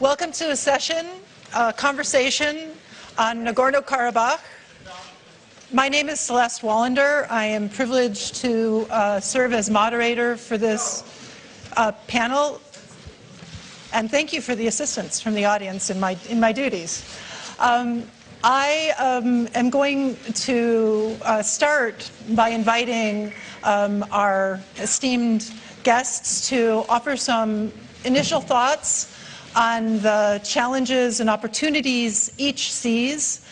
Welcome to a session, conversation on Nagorno-Karabakh. My name is Celeste Wallander. I am privileged to serve as moderator for this panel. And thank you for the assistance from the audience in my duties. I am going to start by inviting our esteemed guests to offer some initial thoughts on the challenges and opportunities each sees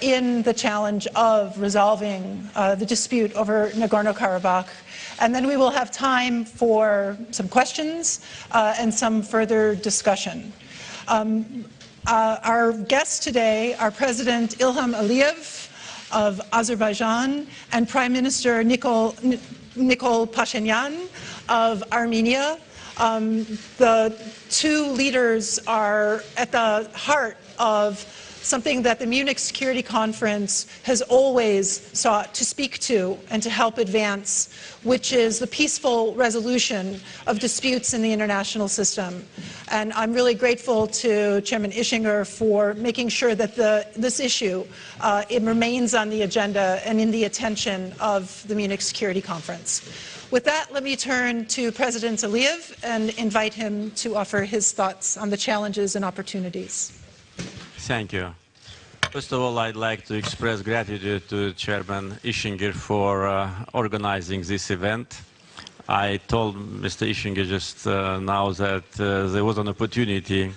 in the challenge of resolving the dispute over Nagorno-Karabakh. And then we will have time for some questions and some further discussion. Our guests today are President Ilham Aliyev of Azerbaijan and Prime Minister Nikol Pashinyan of Armenia. The two leaders are at the heart of something that the Munich Security Conference has always sought to speak to and to help advance, which is the peaceful resolution of disputes in the international system. And I'm really grateful to Chairman Ischinger for making sure that this issue it remains on the agenda and in the attention of the Munich Security Conference. With that, let me turn to President Aliyev and invite him to offer his thoughts on the challenges and opportunities. Thank you. First of all, I'd like to express gratitude to Chairman Ischinger for organizing this event. I told Mr. Ischinger just now that there was an opportunity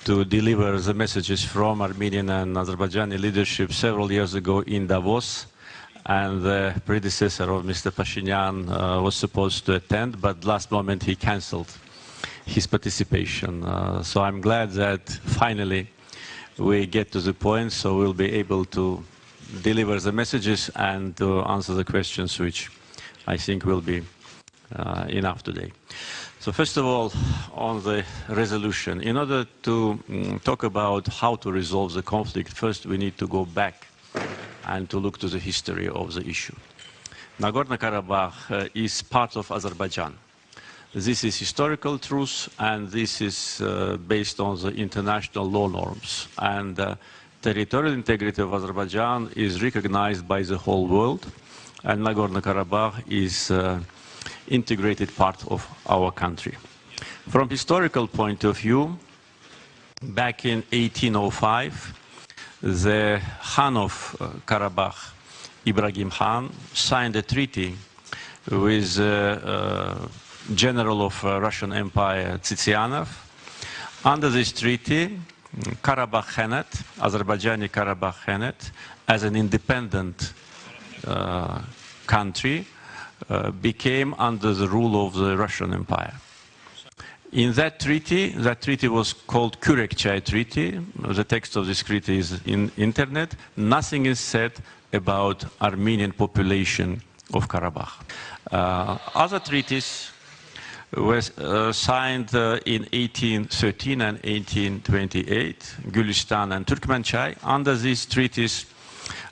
to deliver the messages from Armenian and Azerbaijani leadership several years ago in Davos. And the predecessor of Mr. Pashinyan was supposed to attend, but last moment he cancelled his participation. So I'm glad that finally we get to the point, so we'll be able to deliver the messages and to answer the questions, which I think will be enough today. So first of all, on the resolution, in order to talk about how to resolve the conflict, first we need to go back and to look to the history of the issue. Nagorno-Karabakh is part of Azerbaijan. This is historical truth, and this is based on the international law norms. And territorial integrity of Azerbaijan is recognized by the whole world, and Nagorno-Karabakh is integrated part of our country. From historical point of view, back in 1805, the Khan of Karabakh, Ibrahim Khan, signed a treaty with general of Russian Empire, Tsitsianov. Under this treaty, Karabakh Khanate, Azerbaijani Karabakh Khanate, as an independent country, became under the rule of the Russian Empire. In that treaty was called Kürekçay Treaty. The text of this treaty is in internet. Nothing is said about Armenian population of Karabakh. Other treaties were signed in 1813 and 1828, Gülistan and Turkmenchai. Under these treaties,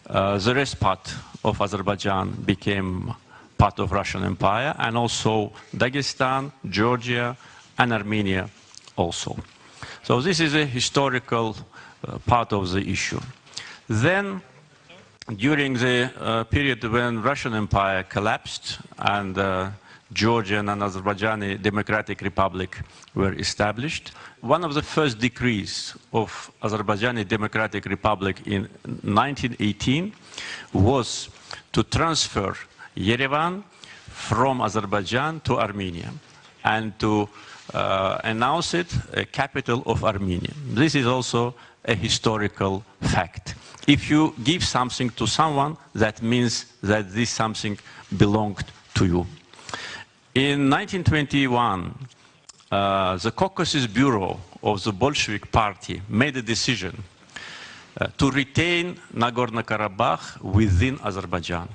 the rest part of Azerbaijan became part of Russian Empire, and also Dagestan, Georgia, and Armenia also. So this is a historical part of the issue. Then, during the period when Russian Empire collapsed and Georgian and Azerbaijani Democratic Republic were established, one of the first decrees of Azerbaijani Democratic Republic in 1918 was to transfer Yerevan from Azerbaijan to Armenia and to announce it a capital of Armenia. This is also a historical fact. If you give something to someone, that means that this something belonged to you. In 1921, the Caucasus Bureau of the Bolshevik Party made a decision to retain Nagorno-Karabakh within Azerbaijan,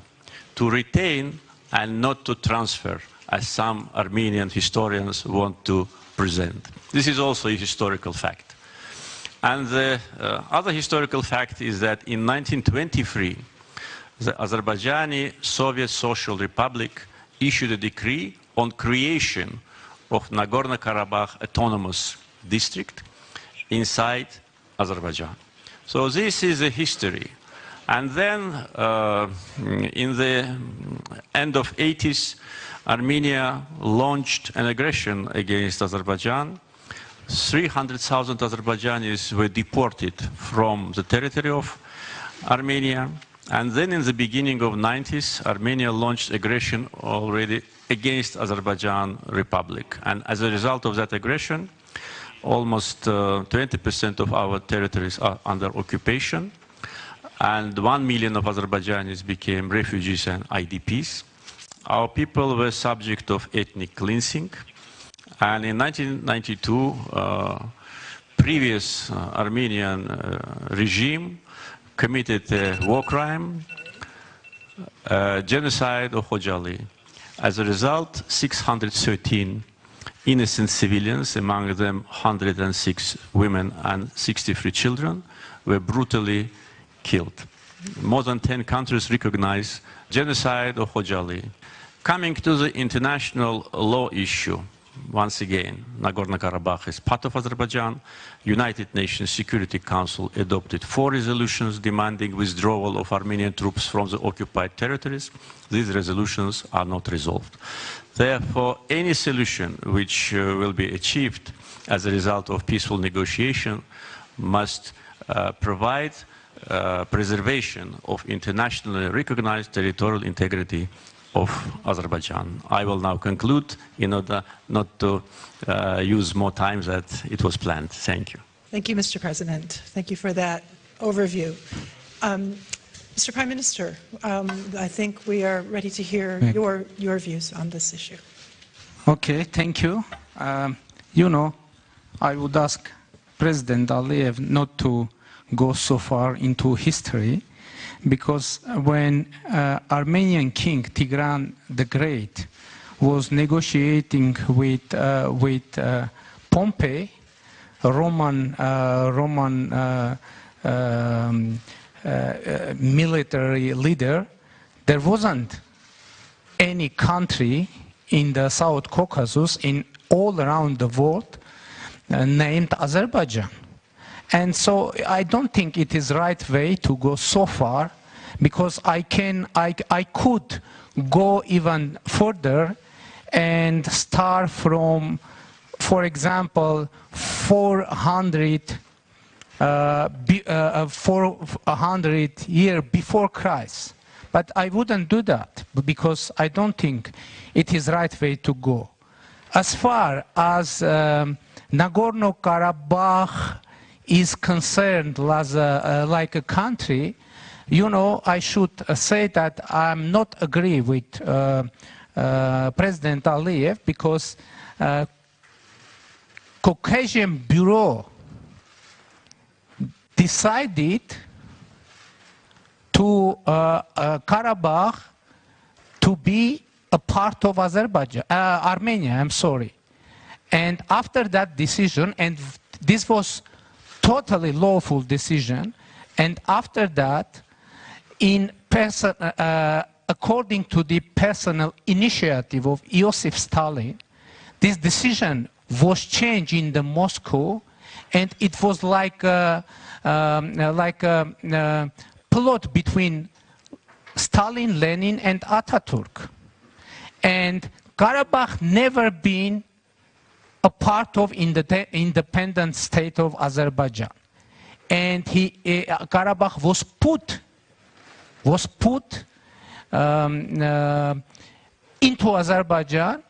to retain and not to transfer, as some Armenian historians want to present. This is also a historical fact. And the other historical fact is that in 1923, the Azerbaijani Soviet Social Republic issued a decree on creation of Nagorno-Karabakh Autonomous District, inside Azerbaijan. So this is a history. And then in the end of 80s, Armenia launched an aggression against Azerbaijan. 300,000 Azerbaijanis were deported from the territory of Armenia. And then in the beginning of 90s, Armenia launched aggression already against Azerbaijan Republic. And as a result of that aggression, almost 20% of our territories are under occupation. And 1 million of Azerbaijanis became refugees and IDPs. Our people were subject of ethnic cleansing. And in 1992, previous Armenian regime committed a war crime, genocide of Khojaly. As a result, 613 innocent civilians, among them 106 women and 63 children, were brutally killed. More than 10 countries recognize genocide of Khojaly. Coming to the international law issue, once again, Nagorno-Karabakh is part of Azerbaijan. United Nations Security Council adopted 4 resolutions demanding withdrawal of Armenian troops from the occupied territories. These resolutions are not resolved. Therefore, any solution which will be achieved as a result of peaceful negotiation must provide preservation of internationally recognized territorial integrity of Azerbaijan. I will now conclude in order not to use more time than it was planned. Thank you. Thank you, Mr. President. Thank you for that overview. Mr. Prime Minister, I think we are ready to hear your views on this issue. Okay, thank you. You know, I would ask President Aliyev not to go so far into history, because when Armenian King Tigran the Great was negotiating with Pompey, a Roman military leader, there wasn't any country in the South Caucasus, in all around the world, named Azerbaijan. And so I don't think it is right way to go so far, because I could go even further and start from, for example, 400 years before Christ. But I wouldn't do that, because I don't think it is right way to go. As far as Nagorno-Karabakh is concerned as like a country, you know, I should say that I'm not agree with President Aliyev, because Caucasian Bureau decided to Karabakh to be a part of Azerbaijan, Armenia, I'm sorry. And after that decision, and this was totally lawful decision, and after that, according to the personal initiative of Joseph Stalin, this decision was changed in the Moscow, and it was like a plot between Stalin, Lenin, and Ataturk. And Karabakh never been a part of the independent state of Azerbaijan. And Karabakh was put into Azerbaijan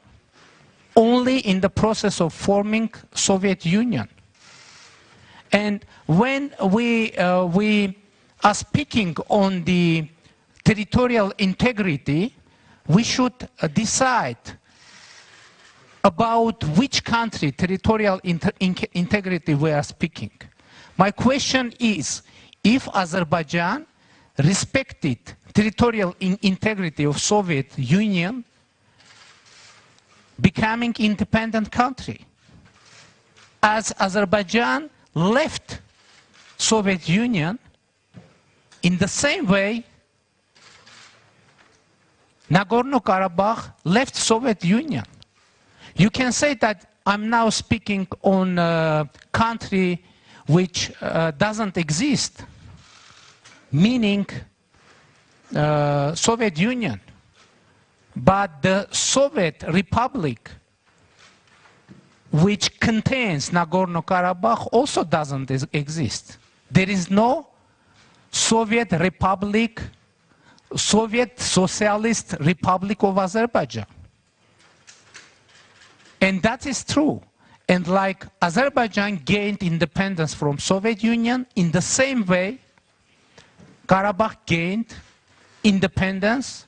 only in the process of forming Soviet Union. And when we are speaking on the territorial integrity, we should decide about which country territorial integrity we are speaking. My question is, if Azerbaijan respected territorial integrity of Soviet Union, becoming independent country, as Azerbaijan left Soviet Union, in the same way Nagorno-Karabakh left Soviet You can say that I'm now speaking on country which doesn't exist, meaning Soviet Union. But the Soviet Republic, which contains Nagorno-Karabakh, also doesn't exist. There is no Soviet Republic, Soviet Socialist Republic of Azerbaijan. And that is true. And like Azerbaijan gained independence from Soviet Union, in the same way, Karabakh gained independence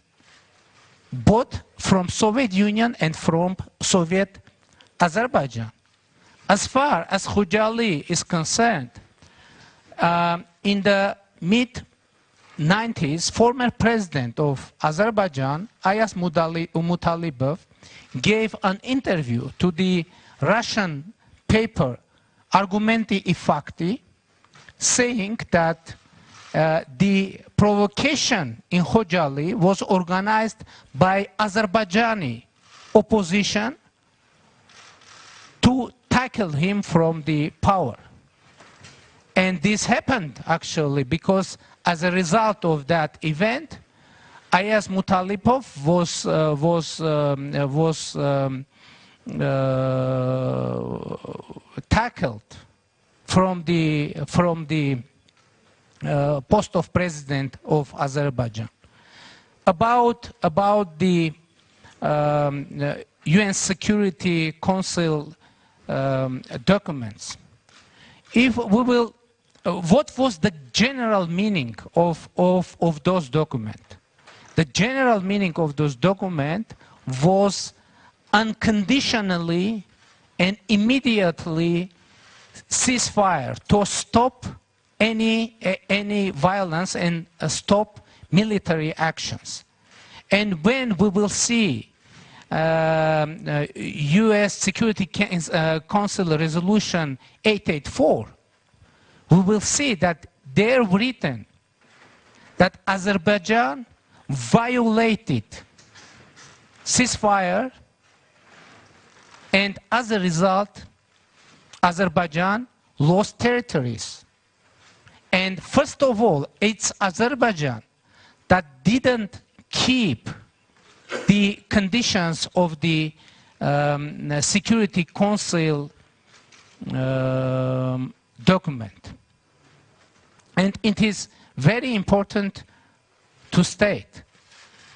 both from Soviet Union and from Soviet Azerbaijan. As far as Khojaly is concerned, in the mid-90s, former president of Azerbaijan, Ayaz Mutalibov, gave an interview to the Russian paper Argumenty i Fakti, saying that the provocation in Khojaly was organized by Azerbaijani opposition to tackle him from the power. And this happened actually because as a result of that event, Ayaz Mutalipov was tackled from the post of president of Azerbaijan. About the UN Security Council documents, if we will, what was the general meaning of those documents? The general meaning of those documents was unconditionally and immediately ceasefire to stop any violence and stop military actions. And when we will see US Security Council Resolution 884, we will see that there written that Azerbaijan violated ceasefire, and as a result, Azerbaijan lost territories. And first of all, it's Azerbaijan that didn't keep the conditions of the Security Council document. And it is very important to state.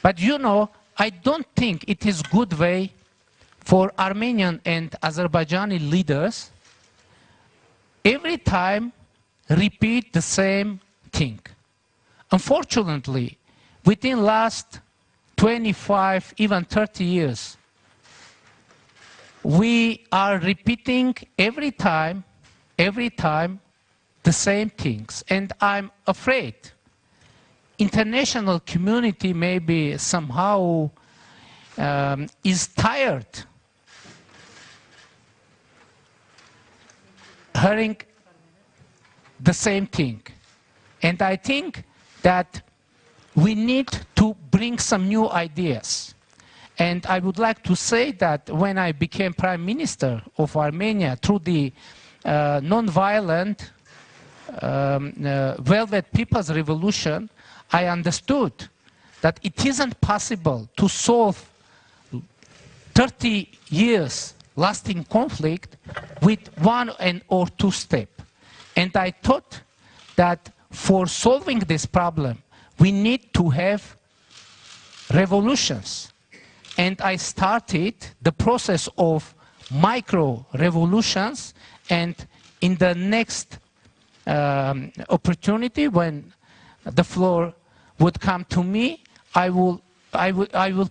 But you know, I don't think it is good way for Armenian and Azerbaijani leaders every time repeat the same thing. Unfortunately, within last 25, even 30 years, we are repeating every time the same things. And I'm afraid international community maybe somehow is tired hearing the same thing. And I think that we need to bring some new ideas. And I would like to say that when I became Prime Minister of Armenia through the non-violent Velvet People's Revolution, I understood that it isn't possible to solve 30 years lasting conflict with one or two steps. And I thought that for solving this problem, we need to have revolutions. And I started the process of micro-revolutions, and in the next opportunity when the floor would come to me, I will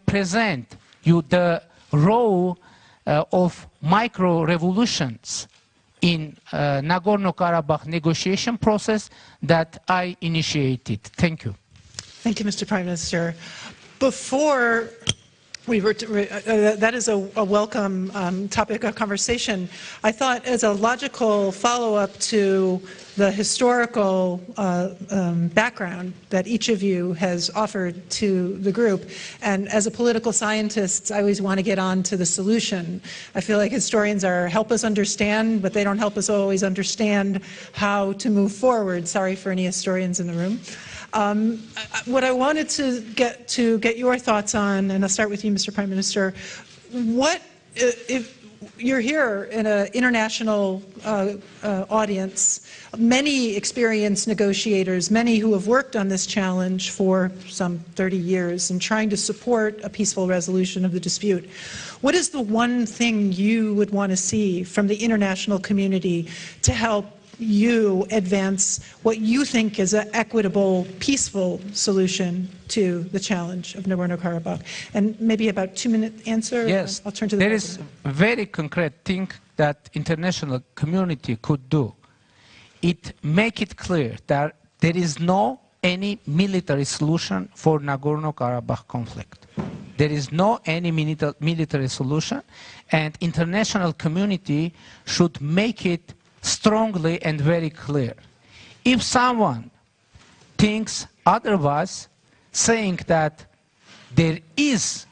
present you the role of micro-revolutions in Nagorno-Karabakh negotiation process that I initiated. Thank you. Thank you, Mr. Prime Minister. Before we were that is a welcome topic of conversation. I thought as a logical follow-up to the historical background that each of you has offered to the group. And as a political scientist, I always want to get on to the solution. I feel like historians help us understand, but they don't help us always understand how to move forward. Sorry for any historians in the room. What I wanted to get your thoughts on, and I'll start with you, Mr. Prime Minister, if you're here in an international audience, many experienced negotiators, many who have worked on this challenge for some 30 years and trying to support a peaceful resolution of the dispute. What is the one thing you would want to see from the international community to help you advance what you think is an equitable, peaceful solution to the challenge of Nagorno-Karabakh? And maybe about 2-minute answer. Yes, I'll turn to the there is a very concrete thing that international community could do. It make it clear that there is no any military solution for Nagorno-Karabakh conflict. There is no any military solution, and international community should make it strongly and very clear. If someone thinks otherwise, saying that there is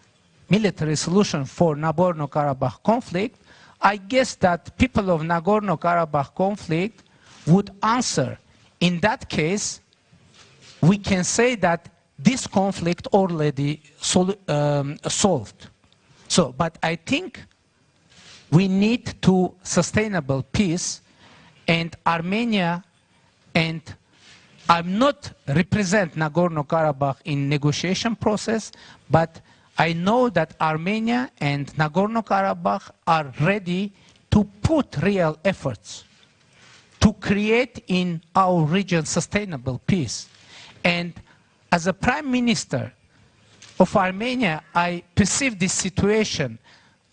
military solution for Nagorno-Karabakh conflict, I guess that people of Nagorno-Karabakh conflict would answer, in that case, we can say that this conflict already solved. So, but I think we need to sustainable peace. And Armenia, and I'm not represent Nagorno-Karabakh in negotiation process, but I know that Armenia and Nagorno-Karabakh are ready to put real efforts to create in our region sustainable peace. And as a Prime Minister of Armenia, I perceive this situation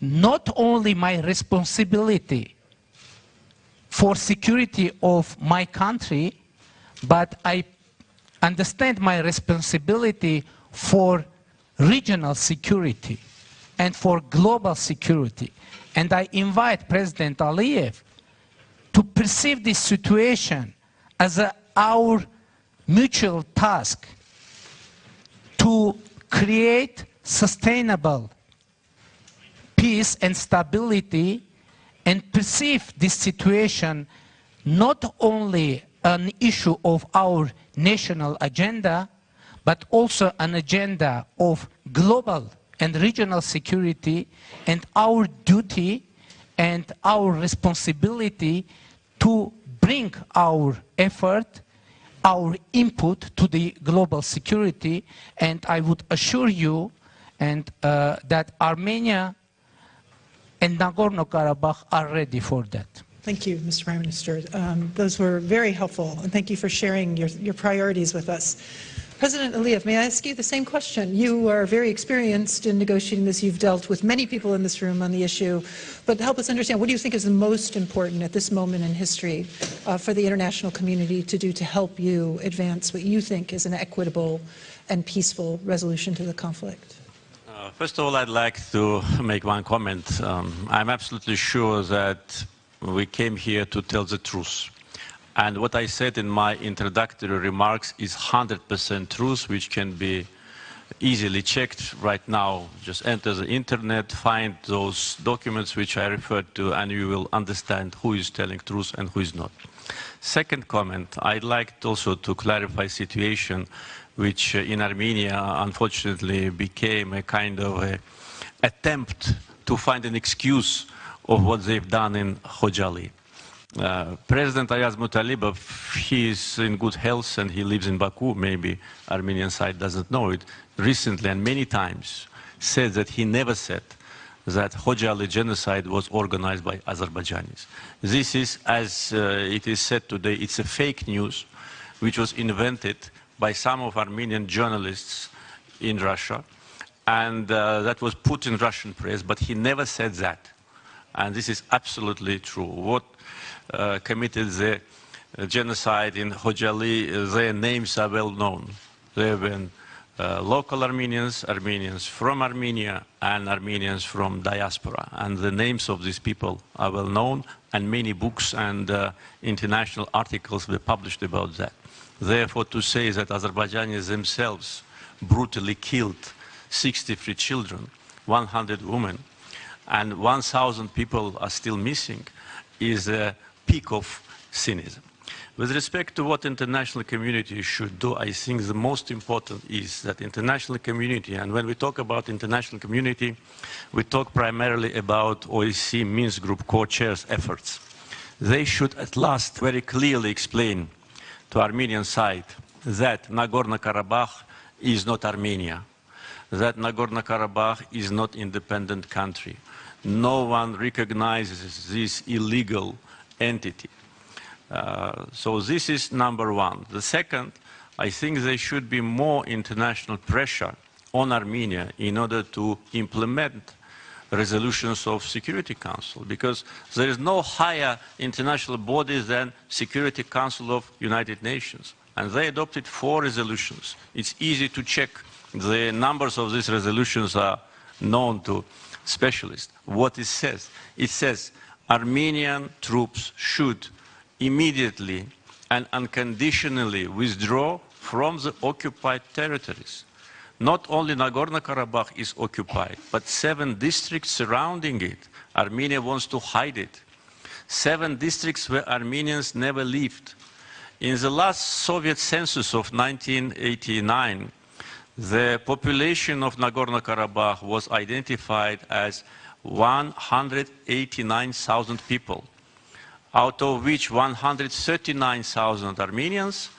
not only my responsibility for security of my country, but I understand my responsibility for regional security and for global security. And I invite President Aliyev to perceive this situation as our mutual task to create sustainable peace and stability, and perceive this situation not only an issue of our national agenda, but also an agenda of global and regional security, and our duty and our responsibility to bring our effort, our input to the global security. And I would assure you that Armenia and Nagorno-Karabakh are ready for that. Thank you, Mr. Prime Minister. Those were very helpful, and thank you for sharing your priorities with us. President Aliyev, may I ask you the same question? You are very experienced in negotiating this. You've dealt with many people in this room on the issue, but help us understand, what do you think is the most important at this moment in history for the international community to do to help you advance what you think is an equitable and peaceful resolution to the conflict? First of all, I'd like to make one comment. I'm absolutely sure that we came here to tell the truth. And what I said in my introductory remarks is 100% truth, which can be easily checked right now. Just enter the internet, find those documents which I referred to, and you will understand who is telling truth and who is not. Second comment, I'd like also to clarify situation which in Armenia, unfortunately, became a kind of attempt to find an excuse of what they've done in Khojaly. President Ayaz Mutalibov, he is in good health and he lives in Baku. Maybe Armenian side doesn't know it. Recently and many times said that he never said that Khojaly genocide was organized by Azerbaijanis. This is, as it is said today, it's a fake news which was invented by some of Armenian journalists in Russia, and that was put in Russian press, but he never said that. And this is absolutely true. What committed the genocide in Khojaly, their names are well known. They have been local Armenians, Armenians from Armenia, and Armenians from diaspora. And the names of these people are well known, and many books and international articles were published about that. Therefore, to say that Azerbaijanis themselves brutally killed 63 children, 100 women, and 1,000 people are still missing is a peak of cynicism. With respect to what international community should do, I think the most important is that international community, and when we talk about international community, we talk primarily about OSCE Minsk Group co-chairs efforts. They should at last very clearly explain to Armenian side that Nagorno-Karabakh is not Armenia, that Nagorno-Karabakh is not independent country. No one recognizes this illegal entity. So this is number one. The second, I think there should be more international pressure on Armenia in order to implement resolutions of Security Council, because there is no higher international body than Security Council of United Nations. And they adopted 4 resolutions. It's easy to check. The numbers of these resolutions are known to specialists. What it says Armenian troops should immediately and unconditionally withdraw from the occupied territories. Not only Nagorno-Karabakh is occupied, but 7 districts surrounding it. Armenia wants to hide it. 7 districts where Armenians never lived. In the last Soviet census of 1989, the population of Nagorno-Karabakh was identified as 189,000 people, out of which 139,000 Armenians,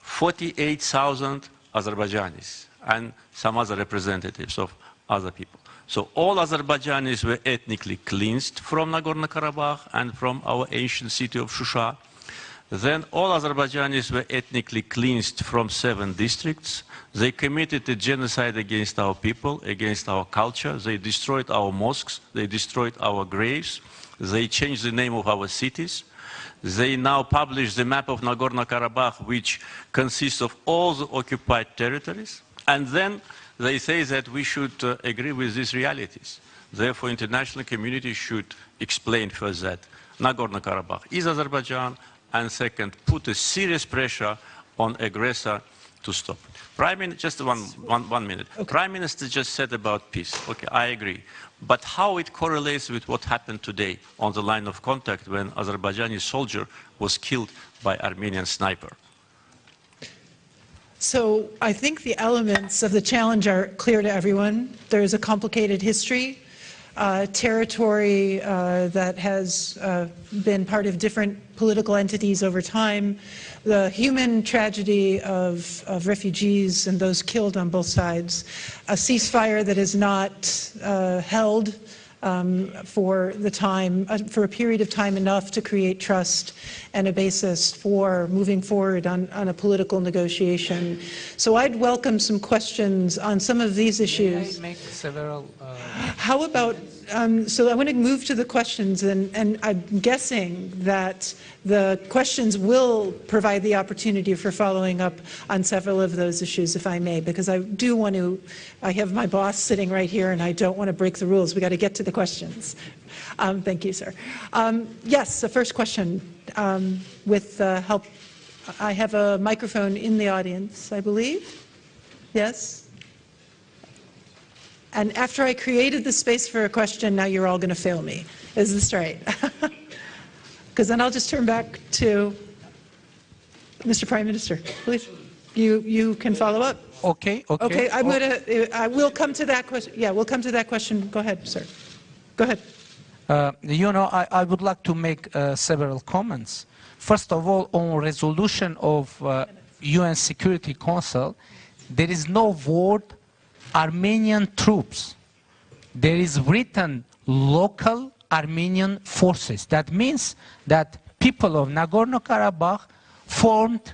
48,000 Azerbaijanis, and some other representatives of other people. So all Azerbaijanis were ethnically cleansed from Nagorno-Karabakh and from our ancient city of Shusha. Then all Azerbaijanis were ethnically cleansed from 7 districts. They committed a genocide against our people, against our culture. They destroyed our mosques. They destroyed our graves. They changed the name of our cities. They now publish the map of Nagorno-Karabakh, which consists of all the occupied territories. And then they say that we should agree with these realities. Therefore, international community should explain first that Nagorno-Karabakh is Azerbaijan, and second, put a serious pressure on aggressor to stop. Prime Minister, just one minute. Okay. Prime Minister just said about peace. Okay, I agree. But how it correlates with what happened today on the line of contact when Azerbaijani soldier was killed by Armenian sniper? So I think the elements of the challenge are clear to everyone. There is a complicated history, territory that has been part of different political entities over time, the human tragedy of refugees and those killed on both sides, a ceasefire that is not held for a period of time enough to create trust and a basis for moving forward on a political negotiation. So I'd welcome some questions on some of these issues. May I make several? How about, so I want to move to the questions, and I'm guessing that the questions will provide the opportunity for following up on several of those issues, if I may, because I do want to, I have my boss sitting right here, and I don't want to break the rules. We got to get to the questions. Thank you, sir. Yes, the first question, with help. I have a microphone in the audience, I believe. Yes? And after I created the space for a question, now you're all going to fail me. Is this right? Because then I'll just turn back to Mr. Prime Minister. Please, you can follow up. Okay. Okay, I'm going to. We'll come to that question. Yeah, we'll come to that question. Go ahead, sir. Go ahead. You know, I would like to make several comments. First of all, on resolution of UN Security Council, there is no word Armenian troops. There is written local Armenian forces. That means that people of Nagorno-Karabakh formed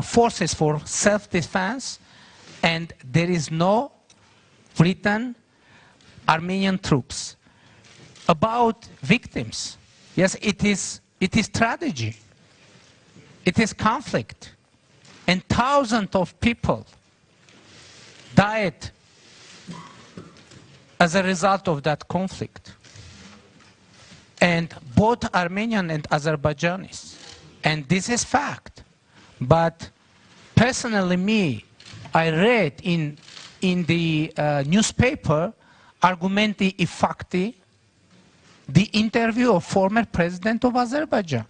forces for self-defense, and there is no written Armenian troops. About victims, yes, it is tragedy. It is conflict. and thousands of people died as a result of that conflict. And both Armenian and Azerbaijanis. And this is fact. But personally, I read in the newspaper, Argumenti I Fakti, the interview of former president of Azerbaijan.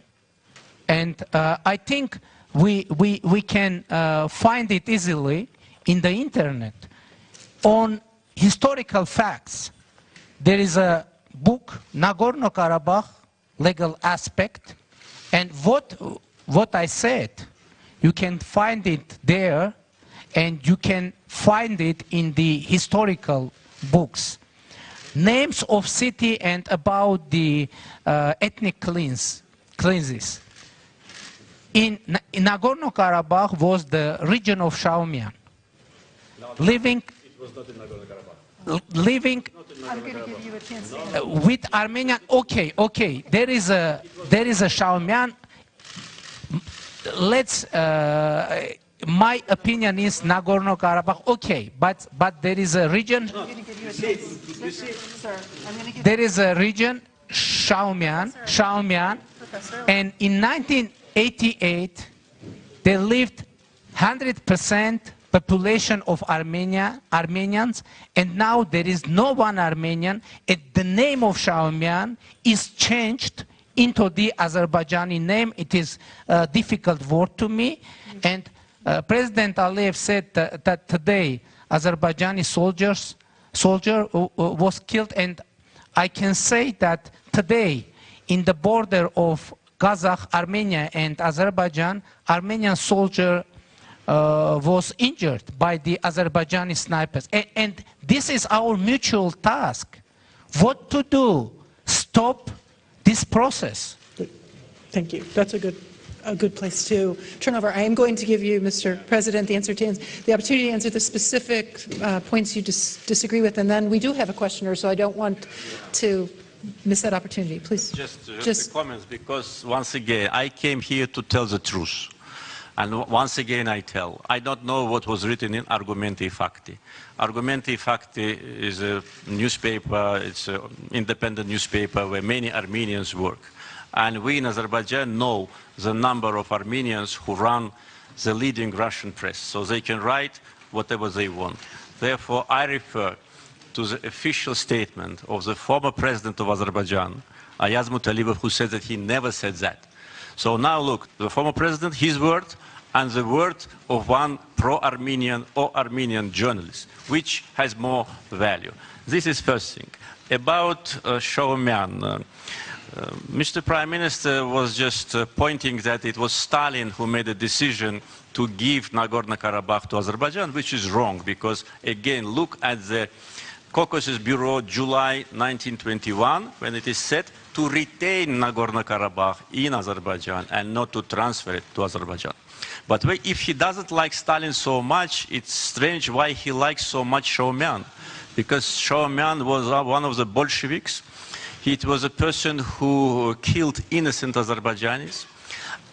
And I think we can find it easily in the internet. On historical facts, there is a book, Nagorno-Karabakh, Legal Aspect, and what I said, you can find it there, and you can find it in the historical books. Names of city and about the ethnic cleanses. In Nagorno-Karabakh was the region of Shaumian. Living, living I'm going to give you a chance to answer. with Armenian. Okay. There is a Shaumian. Let's. My opinion is Nagorno-Karabakh. Okay, but there is a region. I'm going to give you a chance. Sir, I'm going to give There is a region, Shaumian, Professor. and in 1988, they lived 100% population of Armenians, and now there is no one Armenian, and the name of Shaumian is changed into the Azerbaijani name. It is a difficult word to me, and President Aliyev said that today Azerbaijani soldier was killed, and I can say that today in the border of Kazakh, Armenia and Azerbaijan, Armenian soldier was injured by the Azerbaijani snipers. And this is our mutual task. What to do? Stop this process. Thank you. That's a good place to turn over. I am going to give you, Mr. President, the opportunity to answer the specific points you disagree with, and then we do have a questioner, so I don't want to miss that opportunity. Please. Just comments, because once again, I came here to tell the truth. And once again, I don't know what was written in Argumenti Fakti. Argumenti Fakti is a newspaper, it's an independent newspaper where many Armenians work. And we in Azerbaijan know the number of Armenians who run the leading Russian press, so they can write whatever they want. Therefore, I refer to the official statement of the former president of Azerbaijan, Ayaz Mutalibov, who said that he never said that. So now look, the former president, his word, and the word of one pro-Armenian or Armenian journalist, which has more value. This is first thing. About Shaumian, Mr. Prime Minister was just pointing that it was Stalin who made a decision to give Nagorno-Karabakh to Azerbaijan, which is wrong, because again, look at the Caucasus Bureau, July 1921, when it is said to retain Nagorno-Karabakh in Azerbaijan and not to transfer it to Azerbaijan. But if he doesn't like Stalin so much, it's strange why he likes so much Shaumian, because Shaumian was one of the Bolsheviks. He was a person who killed innocent Azerbaijanis,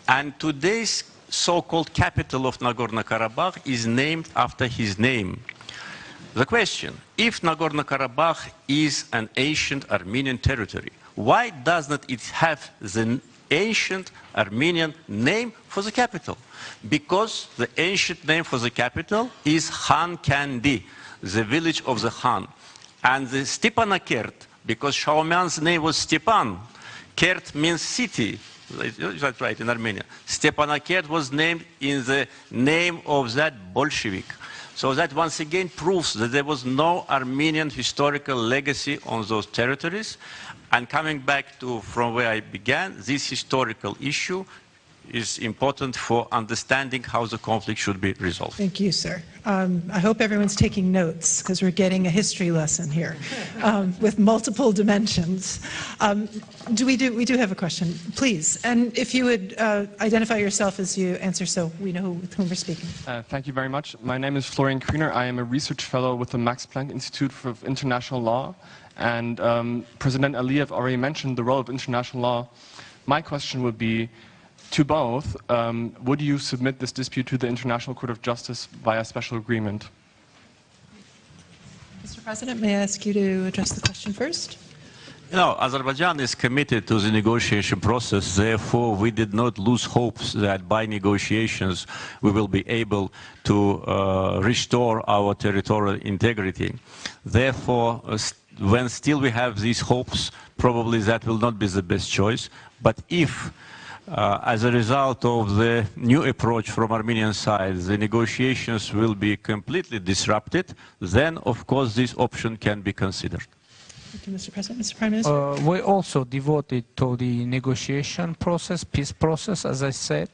and today's so-called capital of Nagorno-Karabakh is named after his name. The question, if Nagorno-Karabakh is an ancient Armenian territory, why doesn't it have the ancient Armenian name for the capital? Because the ancient name for the capital is Khankandi, the village of the Khan. And the Stepanakert, because Shaumian's name was Stepan, Kert means city, that's right, in Armenia. Stepanakert was named in the name of that Bolshevik. So that once again proves that there was no Armenian historical legacy on those territories. And coming back to from where I began, this historical issue is important for understanding how the conflict should be resolved. Thank you, sir. I hope everyone's taking notes, because we're getting a history lesson here with multiple dimensions. We do have a question, please. And if you would identify yourself as you answer, so we know with whom we're speaking. Thank you very much. My name is Florian Kriener. I am a research fellow with the Max Planck Institute for International Law. And President Aliyev already mentioned the role of international law. My question would be, To both, would you submit this dispute to the International Court of Justice via special agreement? Mr. President, may I ask you to address the question first? You know, Azerbaijan is committed to the negotiation process, therefore we did not lose hopes that by negotiations we will be able to restore our territorial integrity. Therefore, when still we have these hopes, probably that will not be the best choice. But if, as a result of the new approach from Armenian side, the negotiations will be completely disrupted, then of course this option can be considered. Thank you, Mr. President. Mr. Prime Minister? We also devoted to the negotiation process, peace process, as I said,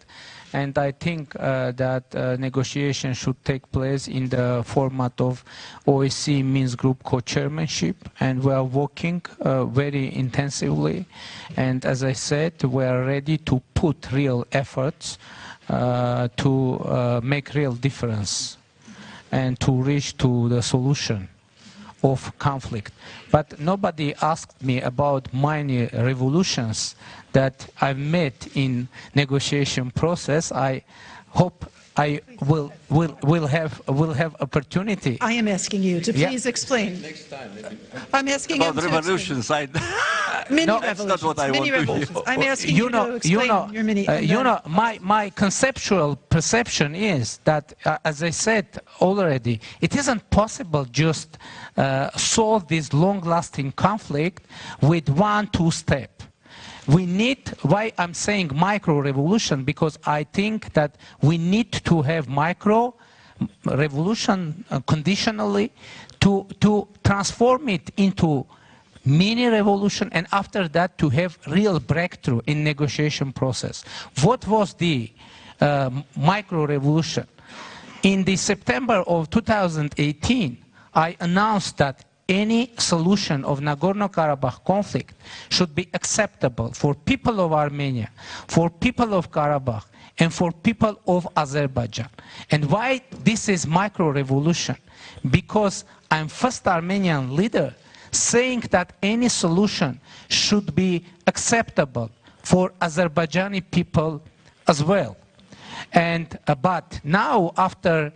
and I think that negotiation should take place in the format of OSCE Minsk Group co-chairmanship, and we are working very intensively, and as I said, we are ready to put real efforts to make real difference and to reach to the solution of conflict. But nobody asked me about many revolutions that I've met in negotiation process. I hope I will have opportunity. I am asking you to please explain. Next time. I'm asking you About to revolutions, mini no, revolutions. that's not what I mini want to revolutions. hear. I'm asking you to explain your mini. My conceptual perception is that, as I said already, it isn't possible just solve this long-lasting conflict with 1-2 step. We need, why I'm saying micro-revolution, because I think that we need to have micro-revolution conditionally to transform it into mini-revolution, and after that to have real breakthrough in negotiation process. What was the micro-revolution? In the September of 2018, I announced that any solution of Nagorno-Karabakh conflict should be acceptable for people of Armenia, for people of Karabakh, and for people of Azerbaijan. And why this is micro-revolution? Because I'm first Armenian leader saying that any solution should be acceptable for Azerbaijani people as well. And but now, after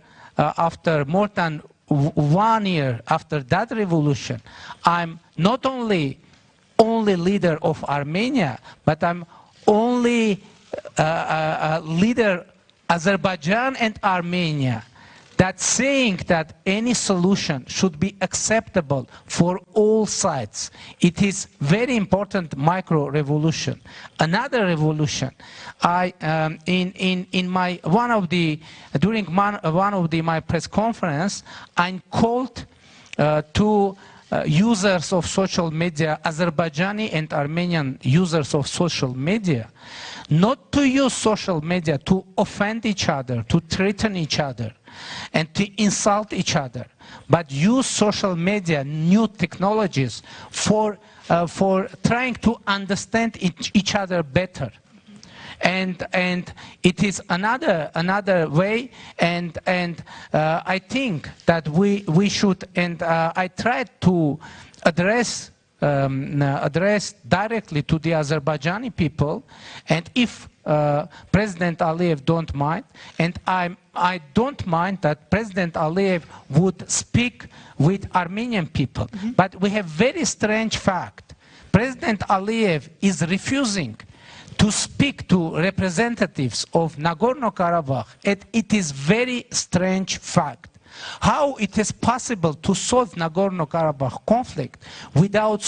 more than 1 year after that revolution, I'm not only leader of Armenia, but I'm only leader Azerbaijan and Armenia, that's saying that any solution should be acceptable for all sides. It is very important micro-revolution. Another revolution, during one of my press conference, I called to users of social media, Azerbaijani and Armenian users of social media, not to use social media to offend each other, to threaten each other, and to insult each other, but use social media, new technologies for trying to understand each other better. And it is another way, and I think that we should, and I tried to address directly to the Azerbaijani people, and if President Aliyev don't mind, and I don't mind that President Aliyev would speak with Armenian people. But we have very strange fact. President Aliyev is refusing to speak to representatives of Nagorno-Karabakh, and it is very strange fact. How it is possible to solve Nagorno-Karabakh conflict without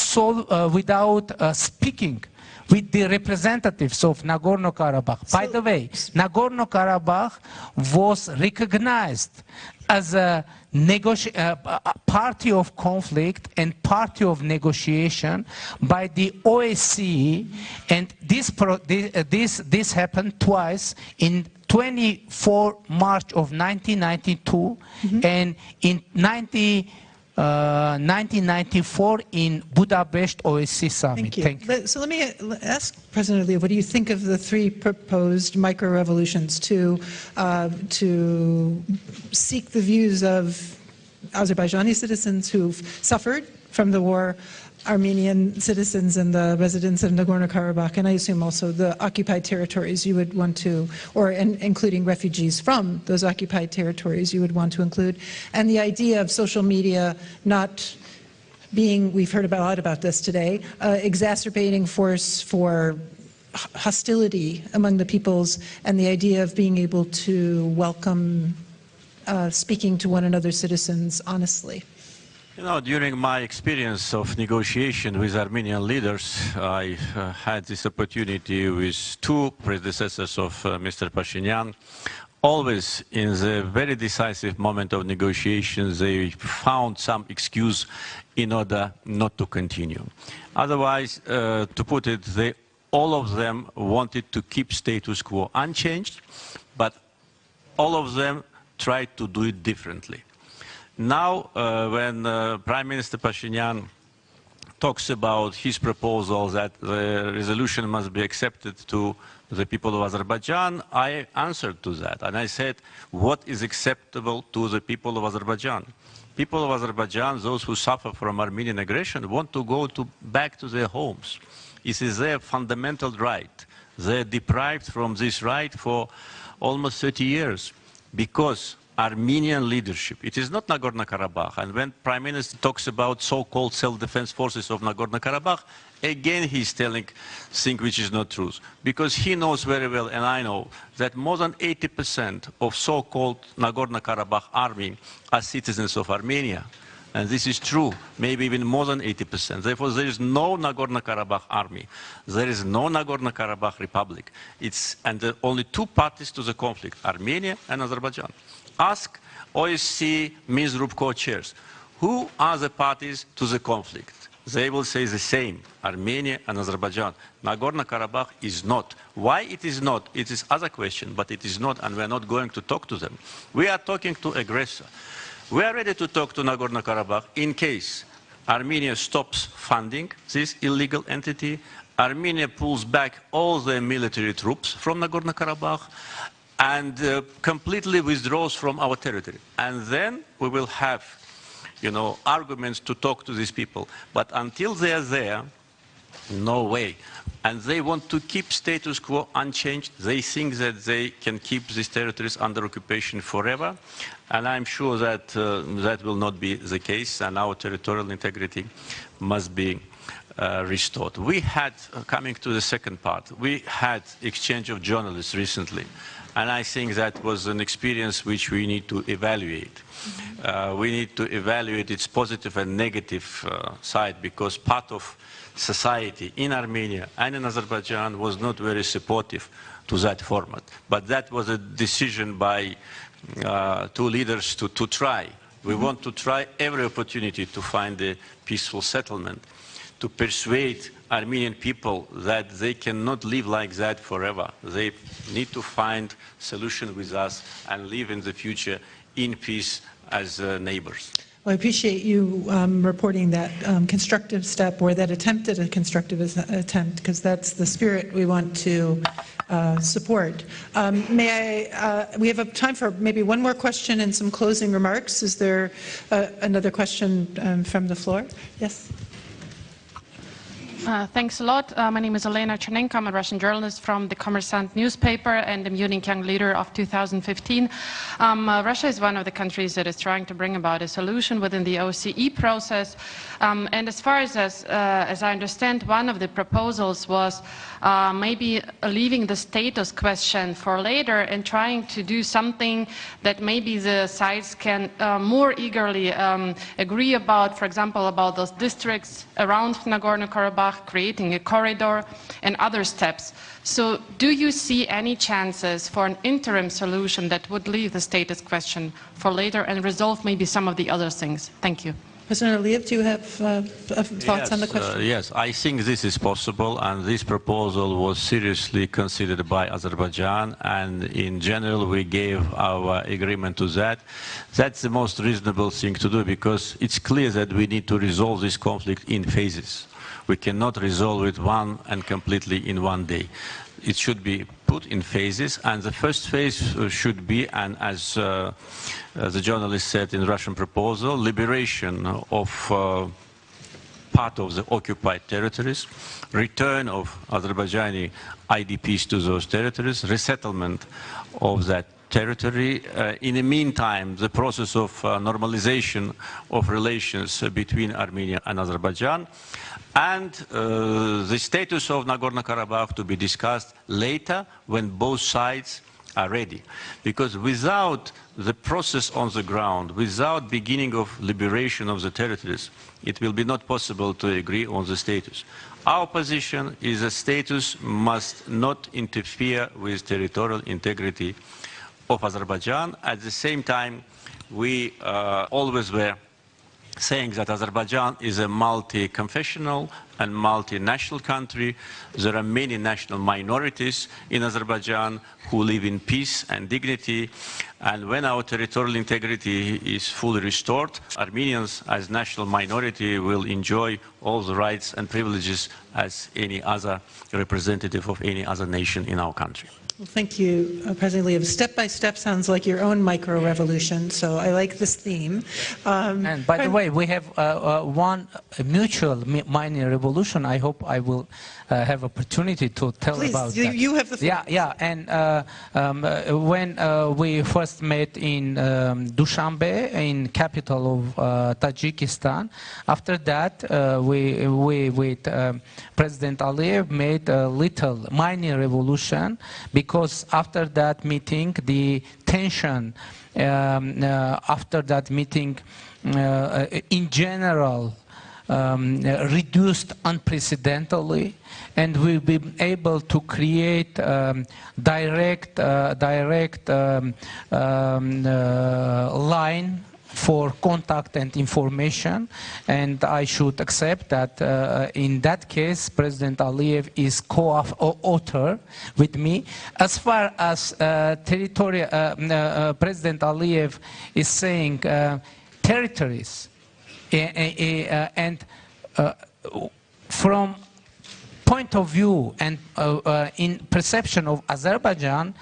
speaking with the representatives of Nagorno-Karabakh? By the way, Nagorno-Karabakh was recognized as a party of conflict and party of negotiation by the OSCE, and this happened twice in 24 March of 1992 and in 1994 in Budapest OSCE summit. Thank you. So let me ask President Aliyev, what do you think of the 3 proposed micro-revolutions to seek the views of Azerbaijani citizens who've suffered from the war, Armenian citizens and the residents of Nagorno-Karabakh, and I assume also the occupied territories you would want to, or including refugees from those occupied territories you would want to include, and the idea of social media not being, we've heard a lot about this today, exacerbating force for hostility among the peoples, and the idea of being able to welcome speaking to one another's citizens honestly. You know, during my experience of negotiation with Armenian leaders, I had this opportunity with two predecessors of Mr. Pashinyan. Always in the very decisive moment of negotiations, they found some excuse in order not to continue. Otherwise, to put it, all of them wanted to keep status quo unchanged, but all of them tried to do it differently. Now, when Prime Minister Pashinyan talks about his proposal that the resolution must be accepted to the people of Azerbaijan, I answered to that. And I said, what is acceptable to the people of Azerbaijan? People of Azerbaijan, those who suffer from Armenian aggression, want to go back to their homes. It is their fundamental right. They're deprived from this right for almost 30 years because Armenian leadership, it is not Nagorno-Karabakh, and when Prime Minister talks about so-called self-defense forces of Nagorno-Karabakh, again he's telling things which is not true, because he knows very well, and I know, that more than 80% of so-called Nagorno-Karabakh army are citizens of Armenia, and this is true, maybe even more than 80%. Therefore, there is no Nagorno-Karabakh army, there is no Nagorno-Karabakh republic. And there are only two parties to the conflict, Armenia and Azerbaijan. Ask OSCE Minsk Group co-chairs, who are the parties to the conflict? They will say the same, Armenia and Azerbaijan. Nagorno-Karabakh is not. Why it is not? It is other question, but it is not, and we are not going to talk to them. We are talking to aggressor. We are ready to talk to Nagorno-Karabakh in case Armenia stops funding this illegal entity, Armenia pulls back all their military troops from Nagorno-Karabakh, and completely withdraws from our territory. And then we will have, you know, arguments to talk to these people. But until they are there, no way. And they want to keep status quo unchanged. They think that they can keep these territories under occupation forever. And I'm sure that that will not be the case, and our territorial integrity must be restored. We had, coming to the second part, we had exchange of journalists recently. And I think that was an experience which we need to evaluate. We need to evaluate its positive and negative side, because part of society in Armenia and in Azerbaijan was not very supportive to that format. But that was a decision by two leaders to try. We want to try every opportunity to find a peaceful settlement, to persuade Armenian people that they cannot live like that forever. They need to find solution with us and live in the future in peace as neighbors. Well, I appreciate you reporting that constructive step, or that attempt at a constructive attempt, because that's the spirit we want to support. We have time for maybe one more question and some closing remarks. Is there another question from the floor? Yes. Thanks a lot. My name is Elena Chernenko. I'm a Russian journalist from the Kommersant newspaper and the Munich Young Leader of 2015. Russia is one of the countries that is trying to bring about a solution within the OSCE process. And as far as I understand, one of the proposals was maybe leaving the status question for later and trying to do something that maybe the sides can more eagerly agree about, for example, about those districts around Nagorno-Karabakh, creating a corridor and other steps. So do you see any chances for an interim solution that would leave the status question for later and resolve maybe some of the other things? Thank you. President Aliyev, do you have thoughts on the question? Yes, I think this is possible, and this proposal was seriously considered by Azerbaijan, and in general we gave our agreement to that. That's the most reasonable thing to do, because it's clear that we need to resolve this conflict in phases. We cannot resolve it one and completely in one day. It should be put in phases, and the first phase should be, and as the journalist said in the Russian proposal, liberation of part of the occupied territories, return of Azerbaijani IDPs to those territories, resettlement of that territory. In the meantime, the process of normalization of relations between Armenia and Azerbaijan, and the status of Nagorno-Karabakh to be discussed later when both sides are ready. Because without the process on the ground, without beginning of liberation of the territories, it will be not possible to agree on the status. Our position is that status must not interfere with territorial integrity of Azerbaijan. At the same time, we always were saying that Azerbaijan is a multi-confessional and multinational country. There are many national minorities in Azerbaijan who live in peace and dignity. And when our territorial integrity is fully restored, Armenians as national minority will enjoy all the rights and privileges as any other representative of any other nation in our country. Well, thank you, President Aliyev. Step by step sounds like your own micro-revolution, so I like this theme. And by the way, we have one mutual mini revolution. I hope I will have opportunity to tell about that. You have the floor. Yeah. And when we first met in Dushanbe, in capital of Tajikistan, after that we with President Aliyev made a little mini revolution, because after that meeting the tension after that meeting in general reduced unprecedentedly, and we've been able to create direct line for contact and information, and I should accept that in that case President Aliyev is co-author with me. As far as territory, President Aliyev is saying territories, and from point of view and in perception of Azerbaijan,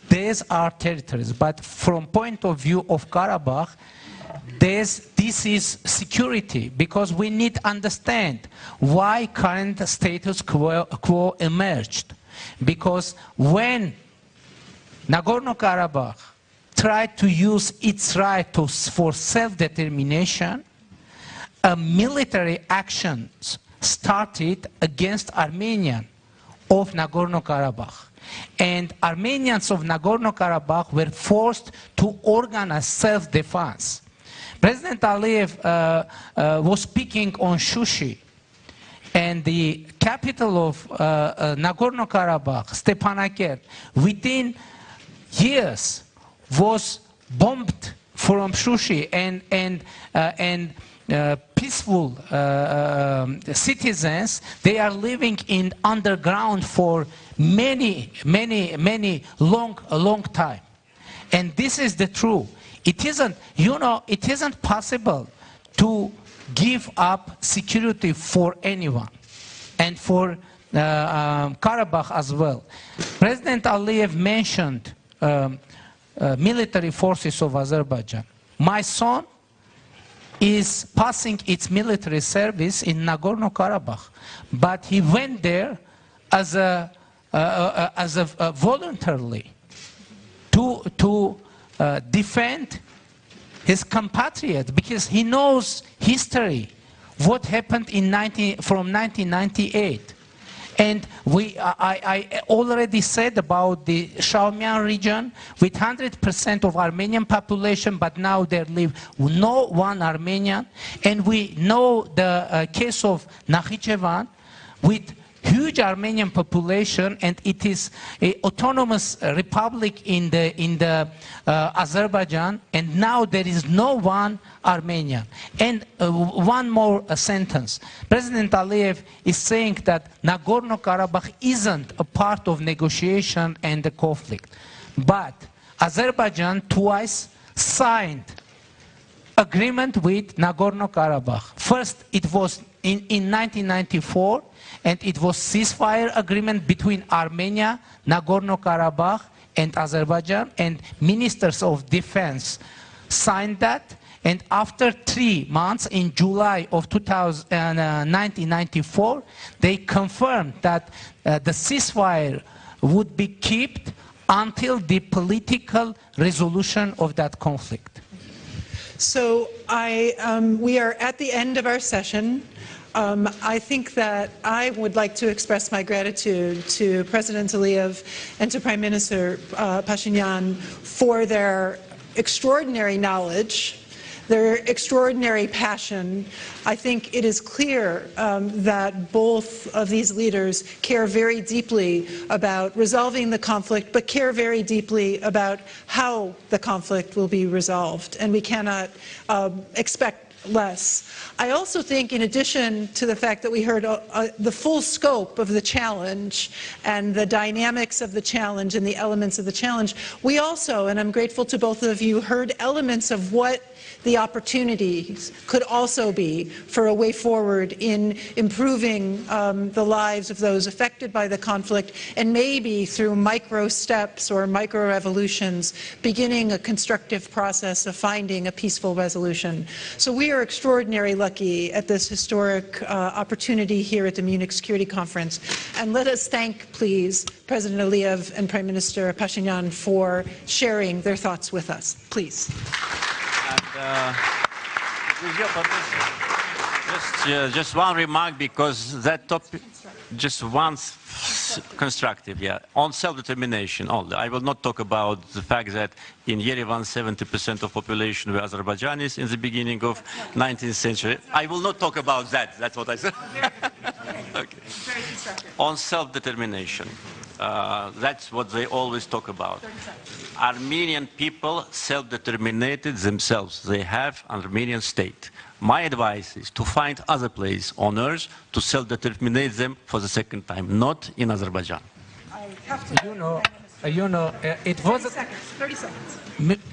these are territories, but from point of view of Karabakh, this is security, because we need to understand why current status quo emerged. Because when Nagorno-Karabakh tried to use its right for self-determination, military actions started against Armenians of Nagorno-Karabakh. And Armenians of Nagorno-Karabakh were forced to organize self-defense. President Aliyev was speaking on Shushi, and the capital of Nagorno-Karabakh, Stepanakert, within years was bombed from Shushi, and peaceful citizens, they are living in underground for many long time. And this is the truth. It isn't, it isn't possible to give up security for anyone, and for Karabakh as well. President Aliyev mentioned military forces of Azerbaijan. My son is passing its military service in Nagorno-Karabakh, but he went there as a voluntarily to defend his compatriot, because he knows history, what happened from 1998. And I already said about the Shaumian region with 100% of Armenian population, but now there live no one Armenian. And we know the case of Nakhichevan with huge Armenian population, and it is an autonomous republic in the Azerbaijan, and now there is no one Armenian. And one more sentence. President Aliyev is saying that Nagorno-Karabakh isn't a part of negotiation and the conflict, but Azerbaijan twice signed agreement with Nagorno-Karabakh. First, it was in 1994, and it was ceasefire agreement between Armenia, Nagorno-Karabakh, and Azerbaijan, and ministers of defense signed that. And after 3 months, in July of 1994, they confirmed that the ceasefire would be kept until the political resolution of that conflict. So we are at the end of our session. I think that I would like to express my gratitude to President Aliyev and to Prime Minister Pashinyan for their extraordinary knowledge, their extraordinary passion. I think it is clear that both of these leaders care very deeply about resolving the conflict, but care very deeply about how the conflict will be resolved. And we cannot expect less. I also think, in addition to the fact that we heard the full scope of the challenge and the dynamics of the challenge and the elements of the challenge, we also, and I'm grateful to both of you, heard elements of what the opportunities could also be for a way forward in improving the lives of those affected by the conflict, and maybe through micro steps or micro revolutions, beginning a constructive process of finding a peaceful resolution. So we are extraordinarily lucky at this historic opportunity here at the Munich Security Conference. And let us thank, please, President Aliyev and Prime Minister Pashinyan for sharing their thoughts with us. Please. Just one remark, because that topic, just once constructive, yeah, on self-determination only. I will not talk about the fact that in Yerevan 70% of population were Azerbaijanis in the beginning of 19th century. I will not talk about that. That's what I said. Okay. On self-determination. That's what they always talk about. Armenian people self-determinated themselves. They have an Armenian state. My advice is to find other place on earth to self-determinate them for the second time, not in Azerbaijan. I have to. It wasn't. 30 seconds.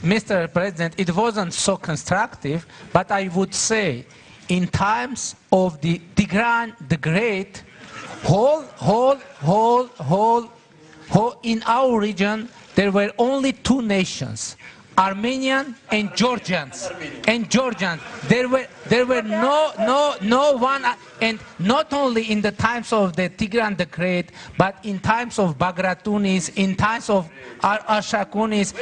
Mr. President, it wasn't so constructive, but I would say, in times of the Great, in our region, there were only 2 nations, Armenian and Georgians. There were no one, and not only in the times of the Tigran the Great, but in times of Bagratunis, in times of Arshakunis.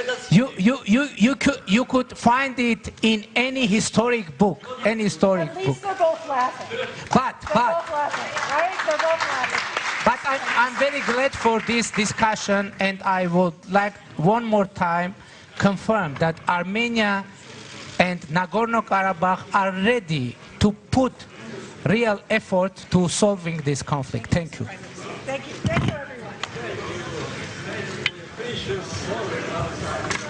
You could find it in any historic book, At least they're both laughing. But Both laughing, right? They're both laughing. But I'm very glad for this discussion, and I would like one more time confirm that Armenia and Nagorno-Karabakh are ready to put real effort to solving this conflict. Thank you. Thank you. Thank you, everyone.